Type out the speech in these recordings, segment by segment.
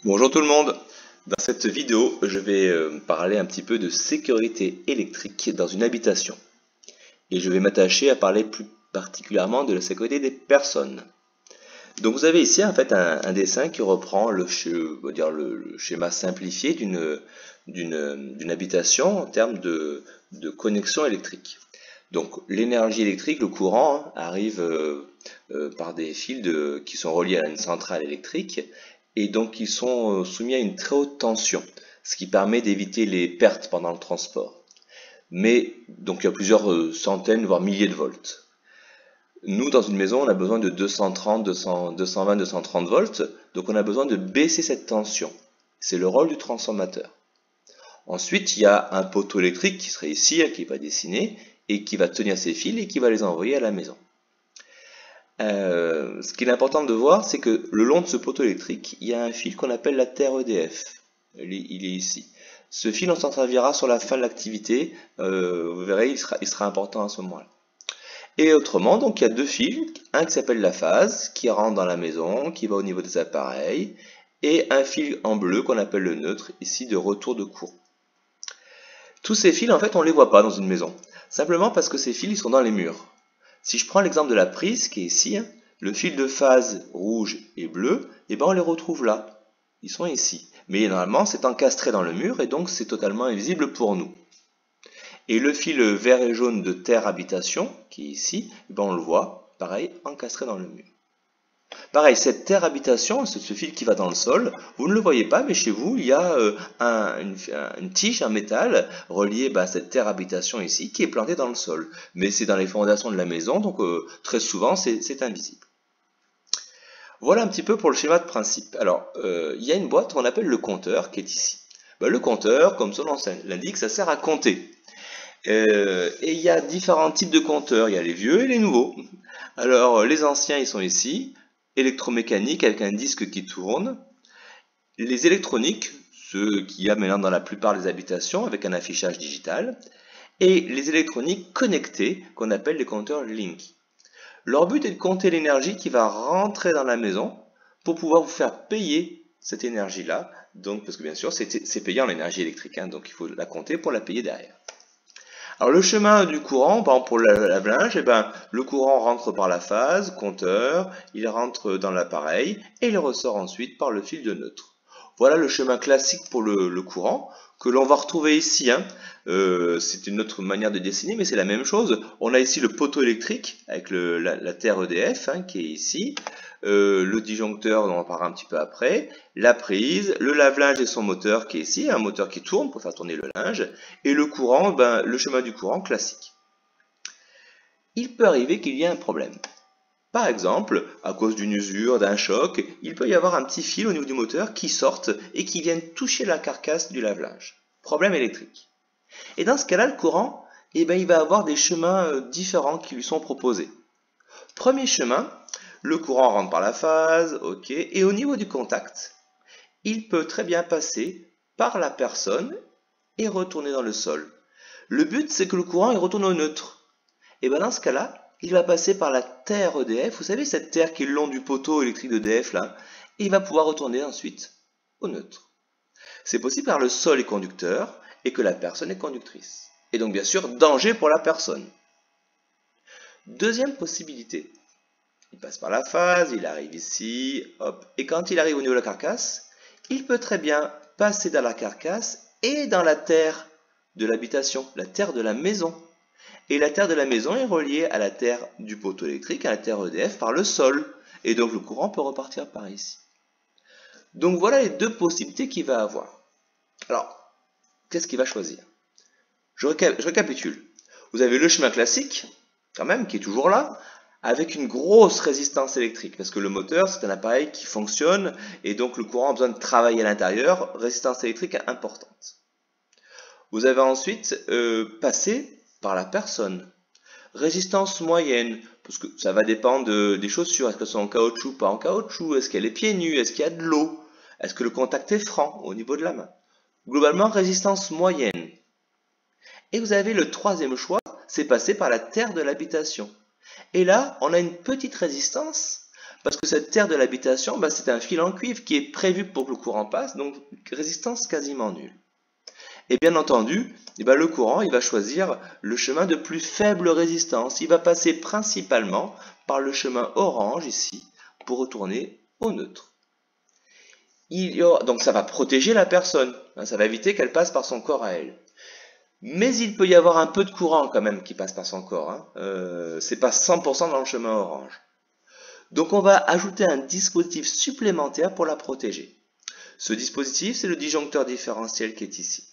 Bonjour tout le monde. Dans cette vidéo, je vais parler un petit peu de sécurité électrique dans une habitation. Et je vais m'attacher à parler plus particulièrement de la sécurité des personnes. Donc vous avez ici en fait un dessin qui reprend le schéma simplifié d'une habitation en termes de connexion électrique. Donc l'énergie électrique, le courant, arrive par des fils qui sont reliés à une centrale électrique et donc ils sont soumis à une très haute tension, ce qui permet d'éviter les pertes pendant le transport. Mais donc il y a plusieurs centaines voire milliers de volts. Nous, dans une maison, on a besoin de 220, 230 volts, donc on a besoin de baisser cette tension. C'est le rôle du transformateur. Ensuite, il y a un poteau électrique qui serait ici, qui n'est pas dessiné, et qui va tenir ces fils et qui va les envoyer à la maison. Ce qu'il est important de voir, c'est que le long de ce poteau électrique, il y a un fil qu'on appelle la terre EDF. Il est ici. Ce fil, on s'en servira sur la fin de l'activité. Vous verrez, il sera important à ce moment-là. Et autrement, donc il y a deux fils, un qui s'appelle la phase, qui rentre dans la maison, qui va au niveau des appareils, et un fil en bleu qu'on appelle le neutre, ici de retour de courant. Tous ces fils, en fait, on ne les voit pas dans une maison, simplement parce que ces fils, ils sont dans les murs. Si je prends l'exemple de la prise, qui est ici, le fil de phase rouge et bleu, et ben on les retrouve là. Ils sont ici. Mais normalement, c'est encastré dans le mur, et donc c'est totalement invisible pour nous. Et le fil vert et jaune de terre habitation, qui est ici, ben on le voit, pareil, encastré dans le mur. Pareil, cette terre habitation, ce fil qui va dans le sol, vous ne le voyez pas, mais chez vous, il y a une tige, un métal, relié à cette terre habitation ici, qui est plantée dans le sol. Mais c'est dans les fondations de la maison, donc très souvent, c'est invisible. Voilà un petit peu pour le schéma de principe. Alors, il y a une boîte qu'on appelle le compteur, qui est ici. Ben, le compteur, comme son nom l'indique, ça sert à compter. Et il y a différents types de compteurs, il y a les vieux et les nouveaux. Alors les anciens ils sont ici, électromécaniques avec un disque qui tourne, les électroniques, ceux qu'il y a maintenant dans la plupart des habitations avec un affichage digital, et les électroniques connectées qu'on appelle les compteurs Link. Leur but est de compter l'énergie qui va rentrer dans la maison pour pouvoir vous faire payer cette énergie-là, donc parce que bien sûr c'est payé en énergie électrique, donc il faut la compter pour la payer derrière. Alors le chemin du courant, par exemple pour le lave-linge, le courant rentre par la phase, compteur, il rentre dans l'appareil et il ressort ensuite par le fil de neutre. Voilà le chemin classique pour le courant que l'on va retrouver ici. C'est une autre manière de dessiner, mais c'est la même chose. On a ici le poteau électrique avec la terre EDF qui est ici. Le disjoncteur, on en parlera un petit peu après, la prise, le lave-linge et son moteur qui est ici, un moteur qui tourne pour faire tourner le linge, et le courant, le chemin du courant classique. Il peut arriver qu'il y ait un problème. Par exemple, à cause d'une usure, d'un choc, il peut y avoir un petit fil au niveau du moteur qui sorte et qui vienne toucher la carcasse du lave-linge. Problème électrique. Et dans ce cas-là, le courant, il va avoir des chemins différents qui lui sont proposés. Premier chemin, le courant rentre par la phase, ok, et au niveau du contact, il peut très bien passer par la personne et retourner dans le sol. Le but, c'est que le courant il retourne au neutre. Et dans ce cas-là, il va passer par la terre EDF, vous savez cette terre qui est le long du poteau électrique d'EDF là, et il va pouvoir retourner ensuite au neutre. C'est possible car le sol est conducteur et que la personne est conductrice. Et donc bien sûr, danger pour la personne. Deuxième possibilité. Il passe par la phase, il arrive ici, hop, et quand il arrive au niveau de la carcasse, il peut très bien passer dans la carcasse et dans la terre de l'habitation, la terre de la maison. Et la terre de la maison est reliée à la terre du poteau électrique, à la terre EDF par le sol. Et donc le courant peut repartir par ici. Donc voilà les deux possibilités qu'il va avoir. Alors, qu'est-ce qu'il va choisir? Je récapitule. Vous avez le chemin classique, quand même, qui est toujours là, avec une grosse résistance électrique, parce que le moteur, c'est un appareil qui fonctionne, et donc le courant a besoin de travailler à l'intérieur, résistance électrique importante. Vous avez ensuite passé par la personne. Résistance moyenne, parce que ça va dépendre des chaussures, est-ce qu'elles sont en caoutchouc, pas en caoutchouc, est-ce qu'elle est pieds nus, est-ce qu'il y a de l'eau, est-ce que le contact est franc au niveau de la main. Globalement, résistance moyenne. Et vous avez le troisième choix, c'est passer par la terre de l'habitation. Et là, on a une petite résistance Parce que cette terre de l'habitation, c'est un fil en cuivre qui est prévu pour que le courant passe, donc résistance quasiment nulle. Et bien entendu, le courant il va choisir le chemin de plus faible résistance. Il va passer principalement par le chemin orange ici pour retourner au neutre. Donc ça va protéger la personne, ça va éviter qu'elle passe par son corps à elle. Mais il peut y avoir un peu de courant quand même qui passe par son corps. C'est pas 100% dans le chemin orange. Donc on va ajouter un dispositif supplémentaire pour la protéger. Ce dispositif, c'est le disjoncteur différentiel qui est ici.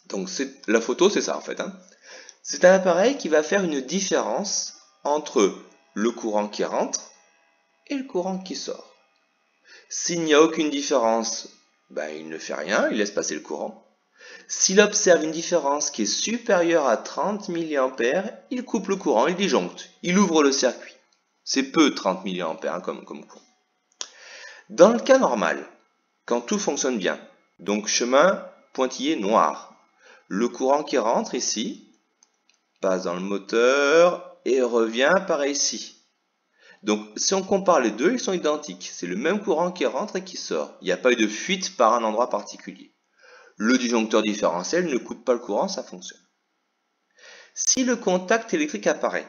Donc la photo, c'est ça en fait. C'est un appareil qui va faire une différence entre le courant qui rentre et le courant qui sort. S'il n'y a aucune différence, il ne fait rien, il laisse passer le courant. S'il observe une différence qui est supérieure à 30 mA, il coupe le courant, il disjoncte, il ouvre le circuit. C'est peu 30 mA comme courant. Dans le cas normal, quand tout fonctionne bien, donc chemin pointillé noir, le courant qui rentre ici, passe dans le moteur et revient par ici. Donc si on compare les deux, ils sont identiques. C'est le même courant qui rentre et qui sort. Il n'y a pas eu de fuite par un endroit particulier. Le disjoncteur différentiel ne coupe pas le courant, ça fonctionne. Si le contact électrique apparaît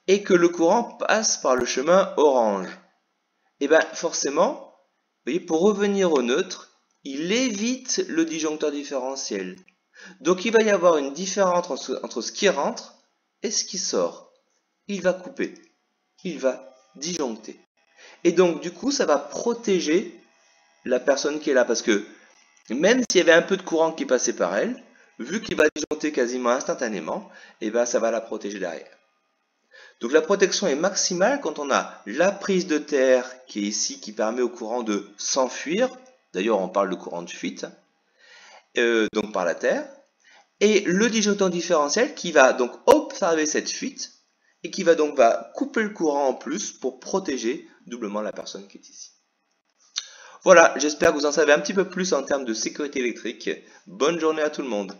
et que le courant passe par le chemin orange, forcément, pour revenir au neutre, il évite le disjoncteur différentiel. Donc il va y avoir une différence entre ce qui rentre et ce qui sort. Il va couper, il va disjoncter. Et donc du coup, ça va protéger la personne qui est là, parce que même s'il y avait un peu de courant qui passait par elle, vu qu'il va disjoncter quasiment instantanément, ça va la protéger derrière. Donc la protection est maximale quand on a la prise de terre qui est ici, qui permet au courant de s'enfuir. D'ailleurs, on parle de courant de fuite, donc par la terre. Et le disjoncteur différentiel qui va donc observer cette fuite et qui va donc couper le courant en plus pour protéger doublement la personne qui est ici. Voilà, j'espère que vous en savez un petit peu plus en termes de sécurité électrique. Bonne journée à tout le monde.